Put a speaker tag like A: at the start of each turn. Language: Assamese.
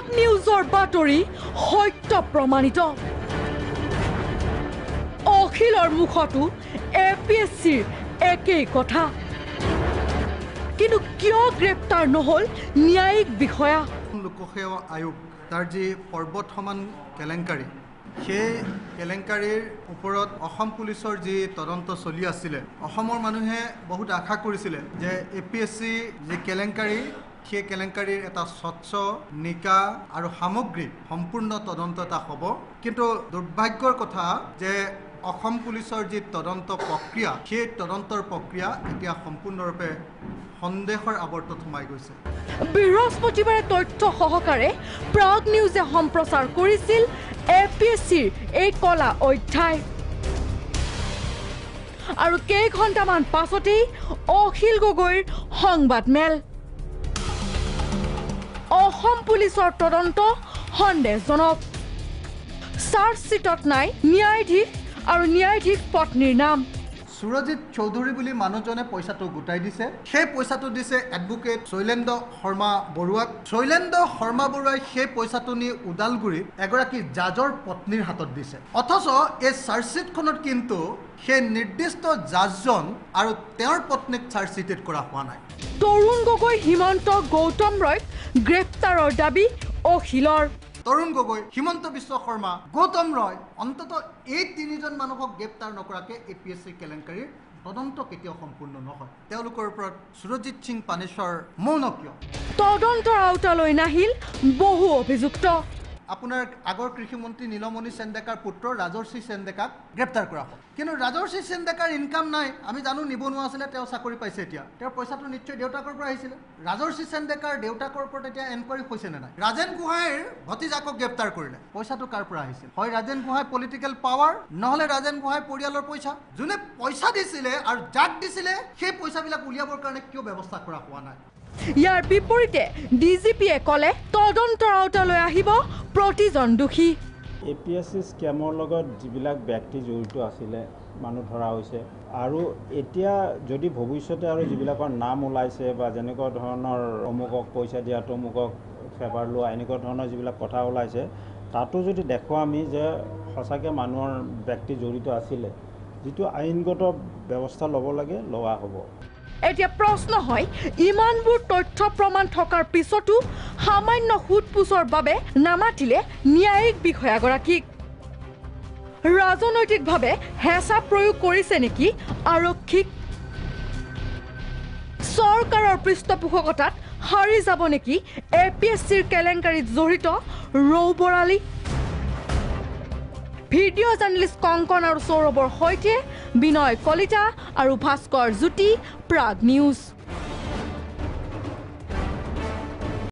A: প্ৰাগ নিউজৰ বাতৰি সত্য প্ৰমাণিত অখিলৰ মুখতো এপিএছচিৰ একেই কথা কিন্তু কিয় গ্ৰেপ্তাৰ নহল ন্যায়িক বিষয়া
B: লোকসেৱা আয়োগ তাৰ যি পৰ্বত সমান কেলেংকাৰী সেই কেলেংকাৰীৰ ওপৰত অসম পুলিচৰ যি তদন্ত চলি আছিলে অসমৰ মানুহে বহুত আশা কৰিছিলে যে এপিএছচি যি কেলেংকাৰী সেই কেলেংকাৰীৰ এটা স্বচ্ছ নিকা আৰু সামগ্ৰিক সম্পূৰ্ণ তদন্ত এটা হ'ব কিন্তু দুৰ্ভাগ্যৰ কথা যে অসম পুলিচৰ যি তদন্ত প্ৰক্ৰিয়া সেই তদন্তৰ প্ৰক্ৰিয়া এতিয়া সম্পূৰ্ণৰূপে সন্দেহৰ আৱৰ্তত সোমাই গৈছে
A: বৃহস্পতিবাৰে তথ্য সহকাৰে প্ৰাগ নিউজে সম্প্ৰচাৰ কৰিছিল এপিএছচিৰ এই কলা অধ্যায় আৰু কেইঘণ্টামান পাছতেই অখিল গগৈৰ সংবাদমেল অসম পুলিচৰ তদন্ত সন্দেহজনক চাৰ্জশ্বিটত নাই ন্যায়াধীশ আৰু ন্যায়াধীশ পত্নীৰ নাম
B: সুৰজিৎ চৌধুৰী বুলি মানুহজনে পইচাটো গোটাই দিছে সেই পইচাটো দিছে এডভোকেট শৈলেন্দ্ৰ শৰ্মা বৰুৱাক শৈলেন্দ্ৰ শৰ্মা বৰুৱাই সেই পইচাটো নি ওদালগুৰিত এগৰাকী জাজৰ পত্নীৰ হাতত দিছে অথচ এই চাৰ্জশ্বিটখনত কিন্তু সেই নিৰ্দিষ্ট জাজজন আৰু তেওঁৰ পত্নীক চাৰ্জশ্বিটেড কৰা হোৱা নাই
A: তৰুণ গগৈ হিমন্ত গৌতম ৰয় গ্ৰেপ্তাৰৰ দাবী অখিলৰ
B: তৰুণ গগৈ হিমন্ত বিশ্ব শৰ্মা গৌতম ৰয় অন্ততঃ এই তিনিজন মানুহক গ্ৰেপ্তাৰ নকৰাকৈ এপিএছচি কেলেংকাৰীৰ তদন্ত কেতিয়াও সম্পূৰ্ণ নহয় তেওঁলোকৰ ওপৰত সুৰজিৎ সিং পানেশ্বৰ মৌন কিয়
A: তদন্তৰ আওতালৈ নাহিল বহু অভিযুক্ত
B: আপোনাৰ আগৰ কৃষিমন্ত্ৰী নীলমণি চেণ্ডেকাৰ পুত্ৰ ৰাজৰ্ষি চেণ্ডেকাক গ্ৰেপ্তাৰ কৰা হ'ল কিন্তু ৰাজৰ্ষি চেণ্ডেকাৰ ইনকাম নাই আমি জানো নিবনুৱা আছিলে তেওঁ চাকৰি পাইছে এতিয়া তেওঁৰ পইচাটো নিশ্চয় দেউতাকৰ পৰা আহিছিলে ৰাজৰ্ষি চেণ্ডেকাৰ দেউতাকৰ ওপৰত এতিয়া এনকুৱাৰী হৈছে নে নাই ৰাজেন গোহাঁইৰ ভতিজাকক গ্ৰেপ্তাৰ কৰিলে পইচাটো কাৰ পৰা আহিছিল হয় ৰাজেন গোহাঁই পলিটিকেল পাৱাৰ নহ'লে ৰাজেন গোহাঁই পৰিয়ালৰ পইচা যোনে পইচা দিছিলে আৰু যাক দিছিলে সেই পইচাবিলাক উলিয়াবৰ কাৰণে কিয় ব্যৱস্থা কৰা হোৱা নাই
A: ইয়াৰ বিপৰীতে ডিজিপিয়ে ক'লে তদন্তৰ আওতালৈ আহিব প্ৰতিজন দোষী
C: এপিএছচি স্কেমৰ লগত যিবিলাক ব্যক্তি জড়িত আছিলে মানুহ ধৰা হৈছে আৰু এতিয়া যদি ভৱিষ্যতে আৰু যিবিলাকৰ নাম ওলাইছে বা যেনেকুৱা ধৰণৰ অমুকক পইচা দিয়া তমুকক ফেভাৰ লোৱা এনেকুৱা ধৰণৰ যিবিলাক কথা ওলাইছে তাতো যদি দেখোঁ আমি যে সঁচাকৈ মানুহৰ ব্যক্তি জড়িত আছিলে যিটো আইনগত ব্যৱস্থা ল'ব লাগে লোৱা হ'ব
A: এতিয়া প্ৰশ্ন হয় ইমানবোৰ তথ্য প্ৰমাণ থকাৰ পিছতো সামান্য সুদপুছৰ বাবে নামাতিলে ন্যায়িক বিষয়াগৰাকীক ৰাজনৈতিকভাৱে হেঁচা প্ৰয়োগ কৰিছে নেকি আৰক্ষীক চৰকাৰৰ পৃষ্ঠপোষকতাত হাৰি যাব নেকি এপিএছচিৰ কেলেংকাৰীত জড়িত ৰৌ বৰালী ভিডিঅ' জাৰ্নেলিষ্ট কংকন আৰু সৌৰভৰ সৈতে বিনয় কলিতা আৰু ভাস্কৰ জ্যোতি প্ৰাগ নিউজ